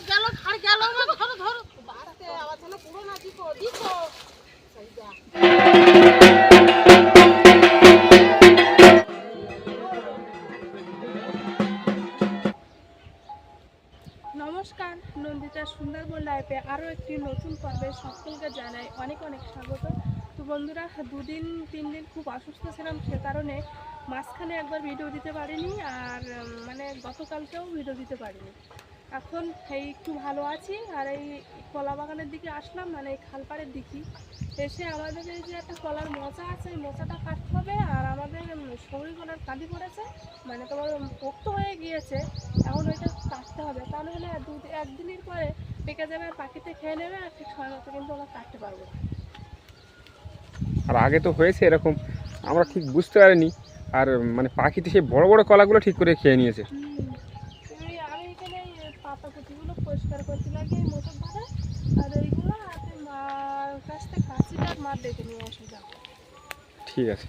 গেল খাই গেল না ধরো ধরো বাড়তে আবার যেন পুরো না দিকো দিকো নমস্কার, নন্দিতা সুন্দরবন লাইফে আরও একটি নতুন পর্বে সকলকে জানাই অনেক অনেক স্বাগত। তো বন্ধুরা, 2-3 দিন খুব অসুস্থ ছিলাম, সে কারণে মাঝখানে একবার ভিডিও দিতে পারিনি, আর গতকালকেও ভিডিও দিতে পারিনি। এখন এই একটু ভালো আছি, আর এই কলা বাগানের দিকে আসলাম, এই খালপাড়ের দিকে এসে আমাদের এই যে একটা কলার মোচা আছে, এই মোচাটা কাটতে হবে। আর আমাদের শরীর কলার কাঁদি পড়েছে, তোমার পোক্ত হয়ে গিয়েছে, এখন ওইটা কাটতে হবে, তাহলে হলে একদিনের পরে পেকে যাবে, আর পাখিতে খেয়ে নেবে, আর ঠিক সময় মতো কিন্তু আমরা কাটতে পারবো। আর আগে তো হয়েছে এরকম, আমরা ঠিক বুঝতে পারিনি। আর পাখিতে সেই বড় বড় কলাগুলো ঠিক করে খেয়ে নিয়েছে। আমি এখানে পাতা কুচিগুলো পরিষ্কার করতে লাগি এই মোচর ধারে, আর এইগুলো আপনি মার কাছ থেকে খাসিটা মার ডেকে নিয়ে আসে যাও। ঠিক আছে।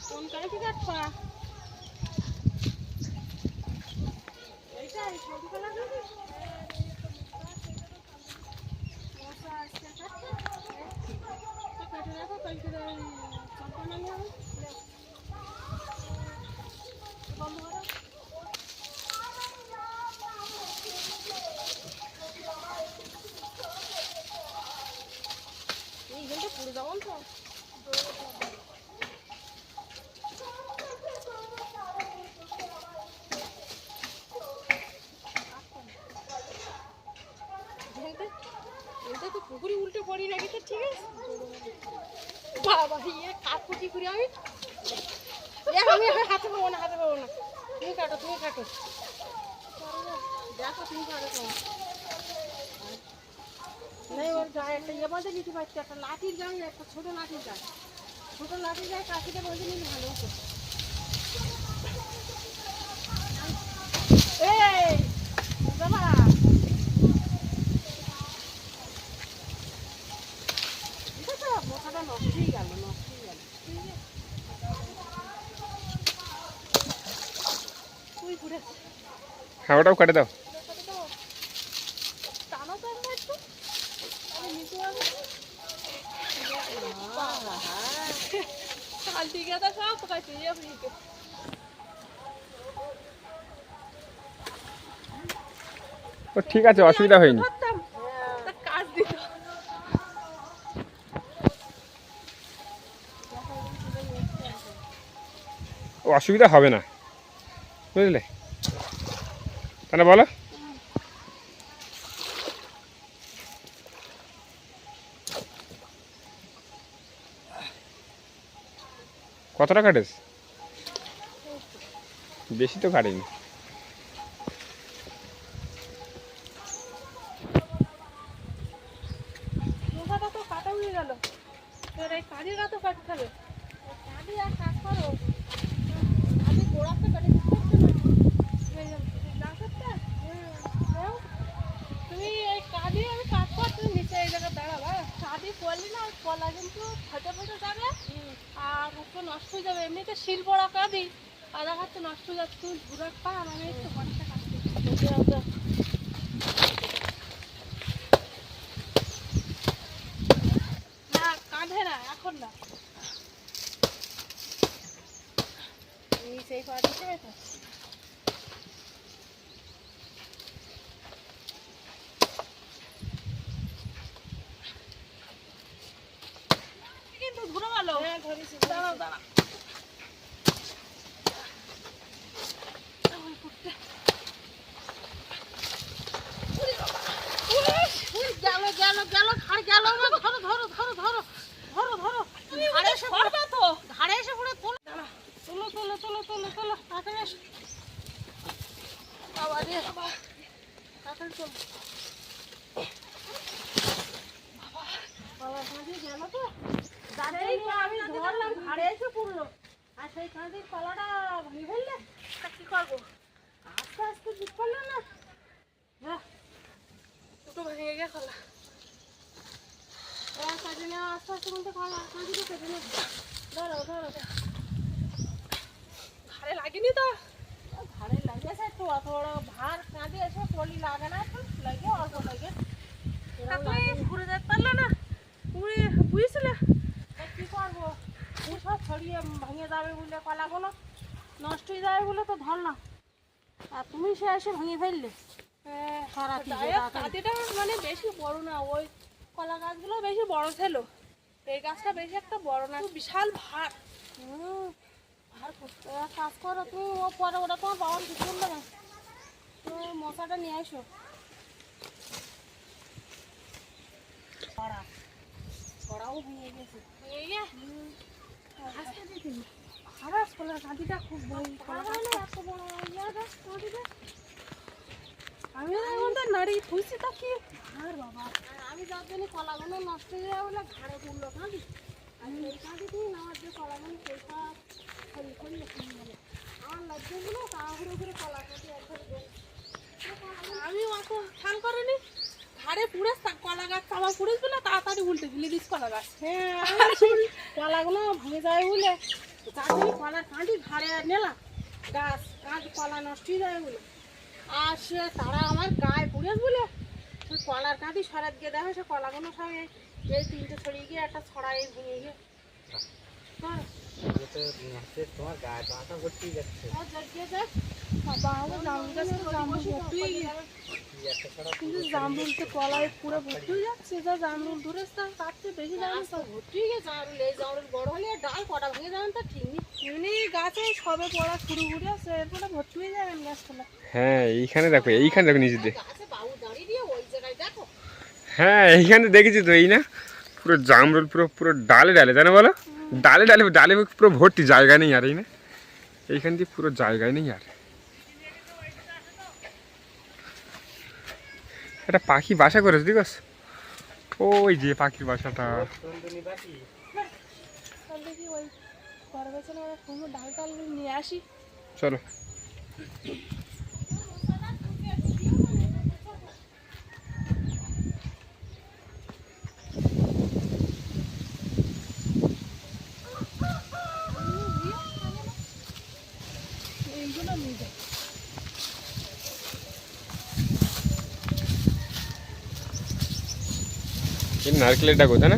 কোন কাঠি কাটবা এইটাই সবজি কলা কাটবি মোচা আজকে কাটছে কেটে রাখো, কালকে চপ বানানো হবে। বন্ধ করো। এইখানটা পুড়ে যাবো তো এটা তো পুকুরি উল্টে পড়ি নাকি, তো ঠিক আছে বাবা ইয়ে কাটকুটি করে আমি আমি হাতে পাবো না, হাতে পাবো না। তুমি কাটো, তুমি কাটো, দেখো তুমি কাটো তোমার নেই। ওর গায়ে একটা ইয়ে বাঁধে নিতে পারছি, একটা লাঠির গায়ে, একটা ছোটো লাঠির গায়ে, ছোটো লাঠির গায়ে কাঠিটা বেঁধে নিলে ভালো হতো। এই বাবা মোটাটা নষ্টই গেল, নষ্টই গেল। তুই ঘুরে হ্যাঁ, ওটাও কেটে দাও। টানো তো একবার একটু, আমি নিতে পারবো কাল দিকে তো সব পোকাইছে এমনিকে। ও ঠিক আছে, অসুবিধা হয়নি। কাজ দিত ও অসুবিধা হবে না, বুঝলে? তাহলে বলো কতটা কাটেস? বেশি তো কাটেনি। মোচাটা তো কাটা হয়ে গেল, তোর এই কাঁদিটা তো কাটতে হবে। কাঁদি আর কাজ করো, কাঁদি গোড়াতে কাটে দিতে তুমি এই কাঁদি আমি কাজ কর, তুমি নিচে এই জায়গায় দাঁড়াবা। কাঁদি করলি না, কলা কিন্তু ফেটে ফেটে যাবে, আর উপরে নষ্ট হয়ে যাবে। এমনিতে শিল বড়া কাঁদি আধা হাতে নষ্ট হয়ে যাচ্ছে, তুমি ঘুরে পা, আর আমি একটু ঘরটা কাটতে না, কাঁধে না, এখন না, নিচেই পাঠিয়েছে তো। কিন্তু ঘুরে ভালো। হ্যাঁ ধরেছি, দাঁড়াও দাঁড়াও, গেল গেল গেল খাই গেল না ধরো ধরো ধরো ধরো ধরো ধরো ঘাড়ে এসে পড়বে তো, ঘাড়ে এসে পড়ে তোলো তোলো তোলো তোলো তোলো তোলো তাড়াতাড়ি এসো বাবা রে বাবা, তাড়াতাড়ি তোলো বাবা বাবা। কাঁদি গেল তো, দাঁড়িয়ে আমি ধরলাম, ঘাড়ে এসে পড়লো, আর সেই কাঁদির কলাটা ভেঙে ফেললে তা কি করবো? আস্তে আস্তে ঠিক করলে না আস্তে আস্তে বলতে কাঁদিতে পেতে না। ধরো ধরো ঘাড়ে লাগেনি তো? ঘাড়ে লাগেছে একটু, অত বড় ভার কাঁদে এসে পলি লাগে না, একটু লাগে অল্প লাগে। ঘুরে যেতে পারলো না? তুমি বুঝেছিলে? তা কী করবো, এই সব ছড়িয়ে ভেঙে যাবে বলে, কলাগুলো নষ্ট হয়ে যাবে বলে তো ধরলাম, আর তুমি সে এসে ভেঙে ফেললে। সারাটি কাঁদিটা মানে বেশি বড় না, ওই কলা গাছগুলো বেশি বড় ছিল, এই গাছটা বেশি একটা বড় না, বিশাল ভার। ভার করতে এক কাজ করো তুমি, ও পরে ওটা তোমার বাবার কিছু বলবে না, তুমি মশাটা নিয়ে আসো। ছড়াও ভেঙে গেছে। খারাপ কলার কাঁদিটা খুব বড়। এত বড় কাঁদিটা আমি নাড়ি খুঁজছি তা কি আর বাবা, আর আমি যার জন্য কলাগুলো নষ্ট হয়ে যাবে বলে ঘাড়ে পড়লো কাঁদি, আর এই কাঁদি তুমি নেওয়ার যে কলাগুলো পয়সা খড়ি করলে কিনে গেলে আমার লজ্জাগুলো তাড়াহুড়ো করে কলা কাঁদি একবারে দেয়। আমি অত খেয়াল করিনি, ঘাড়ে পুড়ে কলা গাছ চাপা পুড়েছিল না, তাড়াতাড়ি উল্টে দিলে দিস কলা গাছ। হ্যাঁ, কলাগুলো ভেঙে যায় বলে যার জন্য কলার কাঁদি ঘাড়ে নিলাম, গাছ কাঁদ কলা নষ্ট হয়ে যায় বলে, আর সে তারা আমার গায়ে পুড়েছে বলে সে কলার কাঁদি সরাত গিয়ে দেখো সে কলাগুলো সব এই তিনটে ছড়িয়ে গিয়ে একটা ছড়াই ভেঙে গিয়ে তোমার গায়ে তো আটা ভর্তি যাচ্ছে। বাবা আমার জামরুল গাছে তো জামরুল ভর্তি হয়ে গেছে, কিন্তু জামরুলতে কলায় পুরো ভর্তি হয়ে যাচ্ছে, যা জামরুল ধরেছে তার চেয়ে বেশি জামরুল সব ভর্তি হয়ে গেছে। জামরুল এই জামরুল বড় হলে ডাল কটা ভেঙে যাবেন তা ঠিক নেই। এমনি গাছে সবে পড়া শুরু করে আছে, এরপরে ভর্তি হয়ে যাবেন গাছপালা। হ্যাঁ এইখানে দেখো, এইখানে দেখো নিচেতে। গাছে বাবু দাঁড়িয়ে দিয়ে ওই জায়গায় দেখো। হ্যাঁ এইখানে দেখেছি তো, এই না পুরো জামরুল পুরো পুরো ডালে ডালে, তাই না বলো? ডালে ডালে ডালে পুরো ভর্তি, জায়গা নেই আর, এই না এইখান দিয়ে পুরো জায়গায় নেই আর। একটা পাখি বাসা করেছে দেখস, ওই যে পাখির বাসাটা। তাহলে দেখি ওই ঘরে গেছে না, কোনো ডাল টালগুলো নিয়ে আসি। চলো এইগুলো নিয়ে যাই। এই নারকেলের ডাকো, তাই না?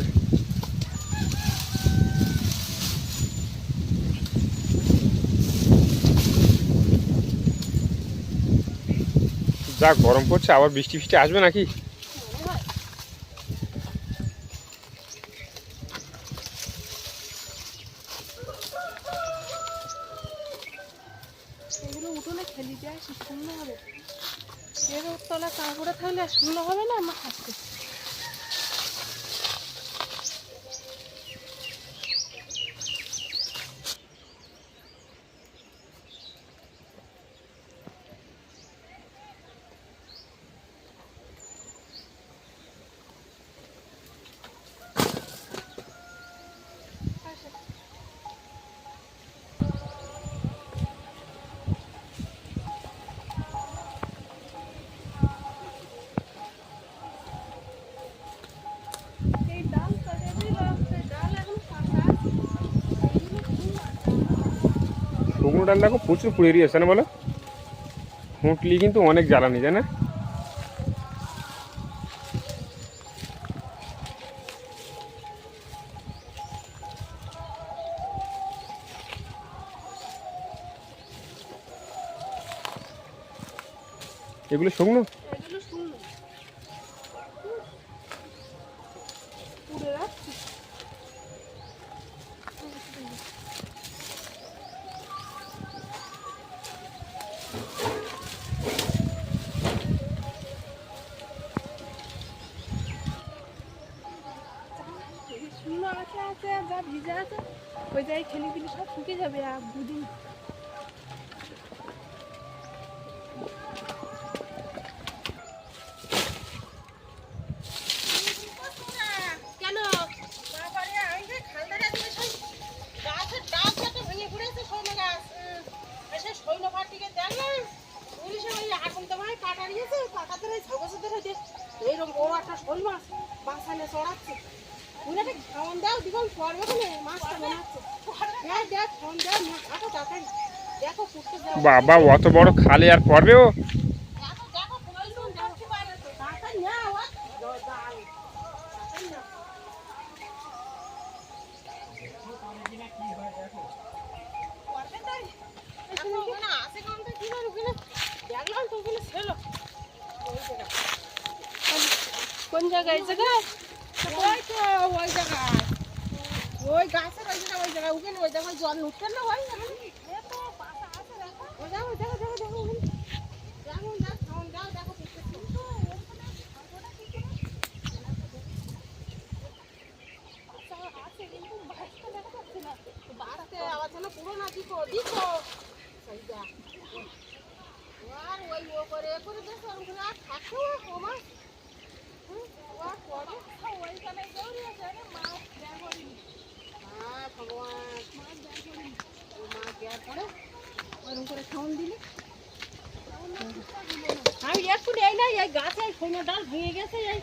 যা গরম পড়ছে, আবার বৃষ্টি ফিষ্টি আসবে নাকি? এগুলো উঠোনে খেলি দিয়ে আসি, শূন্য হবে, এর তলা কাপড়ে থাকলে আর শূন্য হবে না আমার হাসতে। এই ডাল কাটে দিল, সেই ডাল এখন ফাঁকা আছে। এইগুলো খুব আছে। শুকনো ডাল দেখো প্রচুর পুড়ে দিয়েছে না বলো? হুঁটলি কিন্তু অনেক জ্বালানি, তাই না? এগুলো শুকনো? এগুলো শূন্য পুড়ে যাচ্ছে। শূন্য আছে আছে, যা ভিজে আছে ওই জায়গায় খেলে দিলে সব শুকিয়ে যাবে আর দুদিন। কেন বাবারে, আমি যে খালদারে দিয়ে সেই গাছের ডাল যত ভেঙে পড়েছে সৈন্য গাছ, এসে সৈন্য পাটিকে দেখলাম পুলিশে ওই আগুন দেওয়ায় কাটা নিয়েছে, কাটাতে ওই ছবছর ধরে যে এইরকম বড় একটা শোল মাছ বাসানে চড়াচ্ছে। বুঝলে খাওয়ান দাও দিবল পড়বে কেন মাছটা বানাচ্ছে হ্যাঁ দেখ খাওয়ান দাও দেখো তাড়াতাড়ি দেখো ফুটতে দাও বাবা অত বড় খালে আর পড়বে ও? দেখো দেখো প্রয়োজন যাচ্ছে বাইরে তো তাড়াতাড়ি না ও দাও তাড়াতাড়ি না পড়বে তাই এখন ওখানে আসে কোনটা কি করে ওখানে দেখলাম তো ওখানে ছিল ওই জায়গা কোন জায়গায় এই জায়গায়? ওই তো ওই জায়গায় ওই গাছের ওই জায়গায় ওখানে ওই জায়গায় জল উঠছে না ওই জায়গায় দেখো পাতা আছে দেখো ওই দেখো দেখো দেখো দেখো ওখানে দেখো দেখো খাওন দাও দেখো দেখো তো ওখানে ওটা কি করে আছে কিন্তু বাসটা দেখা যাচ্ছে না বাসতে আবার যেন পুরো না দিকো দিকো সেই যা আর ওই ও করে দেখো ওখানে আর থাকো ও মা ওইখানে গৌরী আছে মাছ দেয় করিনি হ্যাঁ ভগবান মাছ দেয় করিনি মাছ দেওয়ার পরে ওরকম করে খাওয়ান দিলে আমি একটু এই না এই গাছে এই সৈন্য ডাল ভেঙে গেছে এই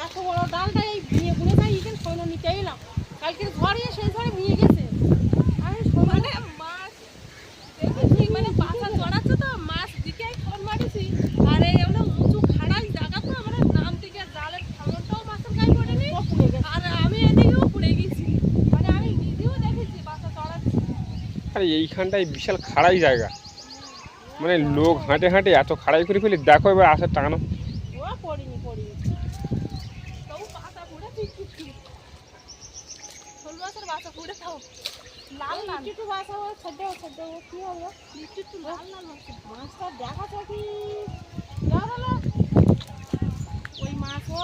এত বড় ডালটা এই ভেঙে বুড়ে যাই এখানে সৈন্য নিতে এলাম কালকে ঝড়ে সেই ঝড়ে ভেঙে গেছে আমি মানে মাছ দেখেছি মানে পাতা চড়াচ্ছে তো মাছ দিকে ফোন মারিছি আর এই আমরা উঁচু খাড়াই জায়গা তো আমরা নাম থেকে জালের ঠাঙনটাও মাছের গায়ে পড়েনি পুড়ে গেছে আর আমি এদিকেও পড়ে গেছি মানে আমি নিজেও দেখেছি পাতা চড়াচ্ছে আরে এইখানটায় বিশাল খাড়াই জায়গা, মানে লোক হাঁটে হাঁটে এত খাড়াই করে ফেলি। দেখো এবার আসার টাঙানো ও পড়িনি তবু পাতা পড়েছি কিছু শোল মাছের বাসা পড়ে থাও লাল লাল একটু বাসা হয় ছোট কি হলো একটু লাল লাল মাছ মাছটা দেখাচ্ছে কি যা হলো ওই মাছ ও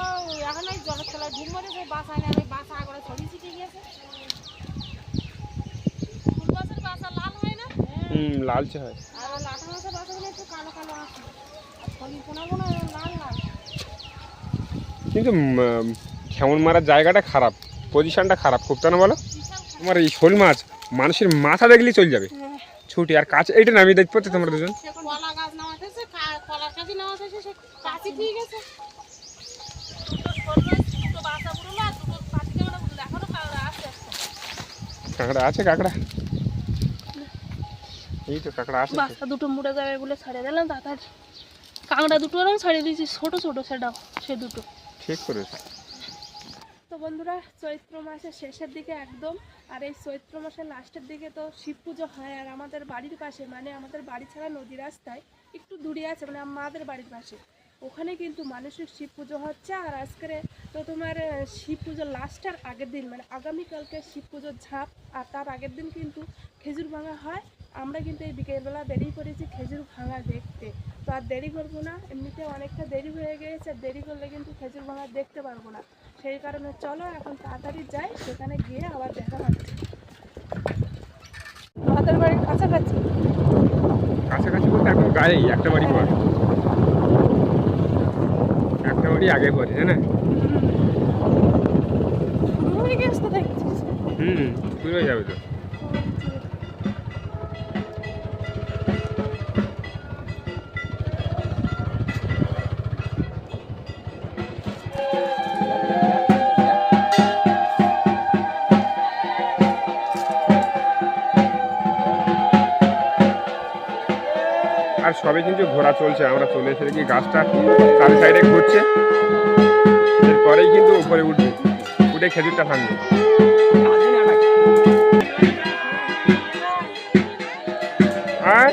এখন ওই জলের তলায় ঢুক মারে যে বাসা নেই ওই বাসা আগরে ছড়িয়ে ছিটে গিয়েছে শোল মাছের বাসা লাল হয় না লালচে হয়। আর লাটা মাছের বাসাগুলো একটু কালো কালো আসে আর ছড়িয়ে কোনাগুলো লাল লাল কিন্তু খেমন মারার জায়গাটা খারাপ, পজিশনটা খারাপ খুব, তাই না বলো? তোমার এই শোল মাছ মানুষের মাথা দেখলেই চলে যাবে ছুটি, আর কাছে এইটা নামিয়ে দেখতে পাচ্ছ তোমরা দুজন। কলা গাছ নামাতেছে কলার কাছে নামাতেছে সে কাছে ঠিক আছে দুটো বাসা পুরো আর দুটো পাখিকে মানে এখনো আসে কাঁকড়া আছে, কাঁকড়া এই তো কাঁকড়া আছে। বাসা দুটো মুড়ে যাবে বলে ছাড়িয়ে দিলাম তাড়াতাড়ি কাঁকড়া দুটো ওরকম ছাড়িয়ে দিয়েছি ছোট ছোট সেটাও সে দুটো ঠিক করেছে। তো বন্ধুরা চৈত্র মাসের শেষের দিকে একদম, আর এই চৈত্র মাসের লাস্টের দিকে তো শিব পুজো হয়। আর আমাদের বাড়ির পাশে মানে আমাদের বাড়ি ছাড়া নদী রাস্তায় একটু দূরে আছে মানে আমাদের বাড়ির পাশে, ওখানে কিন্তু মানসিক শিব পুজো হচ্ছে। আর আজকে তো তোমার শিব পুজোর লাস্টের আগের দিন মানে আগামীকালকে শিব পুজোর ঝাঁপ, আর তার আগের দিন কিন্তু খেজুর ভাঙা হয়। আমরা কিন্তু এই বিকেলবেলা বেরিয়ে পড়েছি খেজুর ভাঙা দেখতে। তো আর দেরি করবো না, এমনিতে অনেকটা দেরি হয়ে গিয়েছে, দেরি করলে কিন্তু খেজুর ভাঙা দেখতে পারবো না। সেই কারণে চলো এখন তাড়াতাড়ি যাই, সেখানে গিয়ে আবার দেখা হচ্ছে। আমাদের বাড়ির কাছাকাছি কাছাকাছি বলতে এখন গায়েই একটা বাড়ি পর, একটা বাড়ি আগে পরে, তাই না? শুরু হয়ে গেছে তো দেখছিস। শুরু হয়ে যাবে তো। আর সবে কিন্তু ঘোরা চলছে, আমরা চলে এসে দেখি গাছটা চারি সাইডে ঘুরছে, এরপরেই কিন্তু উপরে উঠবে, উঠে খেজুরটা ভাঙবে। আর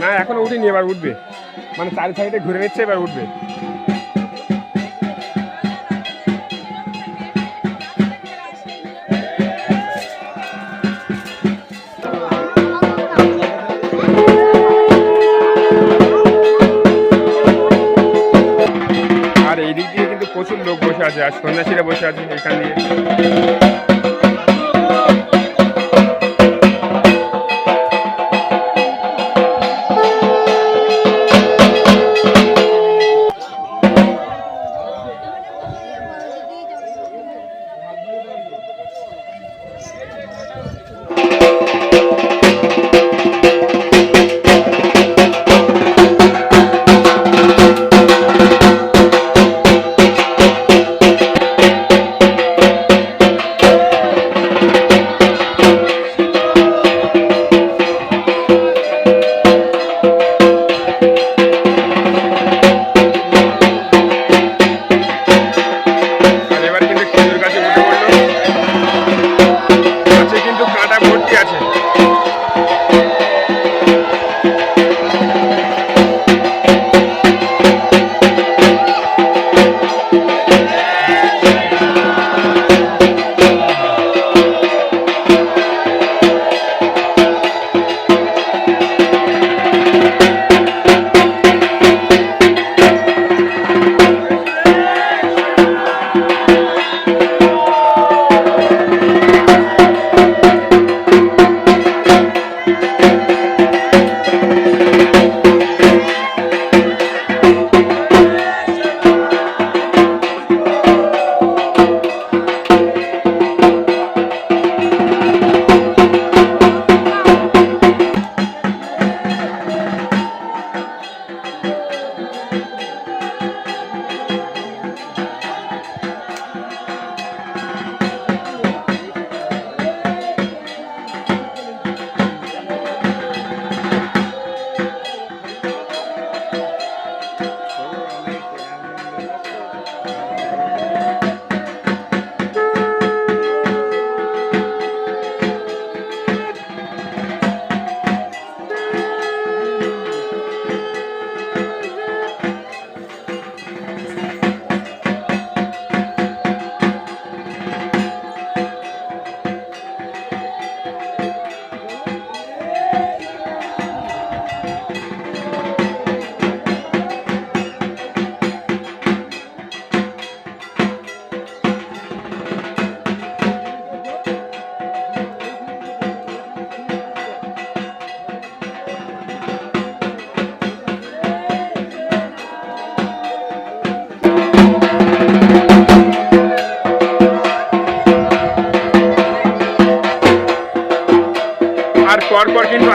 না এখনো উঠিনি, এবার উঠবে, মানে চারি সাইডে ঘুরে নিচ্ছে, এবার উঠবে। আর এই দিক দিয়ে কিন্তু প্রচুর লোক বসে আছে, আর সন্ন্যাসীরা বসে আছে এখান দিয়ে।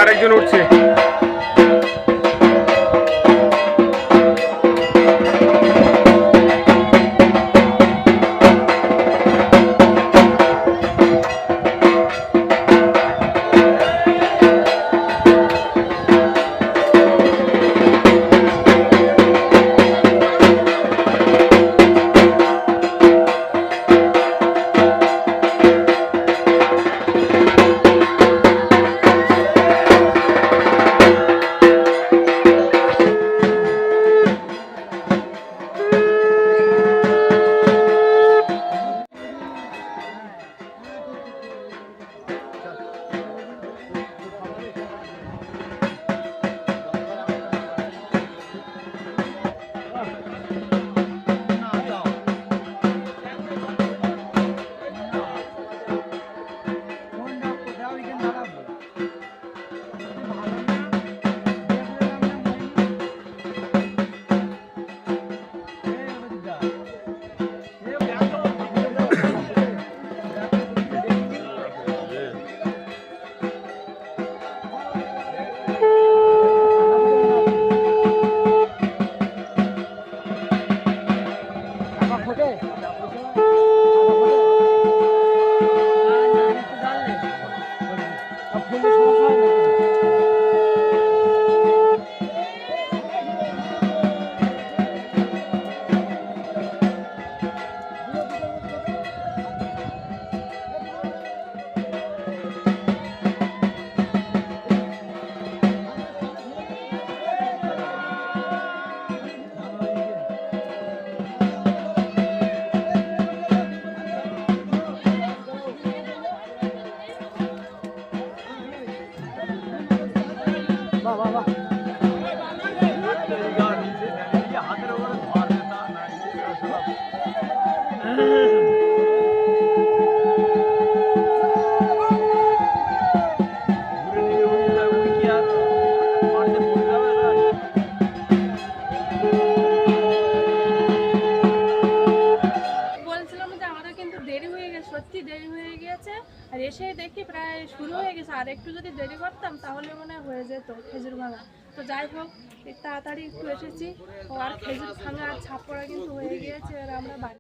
আরেকজন উঠছে। সত্যি দেরি হয়ে গিয়েছে, আর এসে দেখি প্রায় শুরু হয়ে গেছে। আর একটু যদি দেরি করতাম তাহলে মনে হয়ে যেত খেজুর ভাঙা। তো যাই হোক, তাড়াতাড়ি একটু এসেছি, আর খেজুর ভাঙা আর ছাপ পড়া কিন্তু হয়ে গিয়েছে। আর আমরা বাড়ি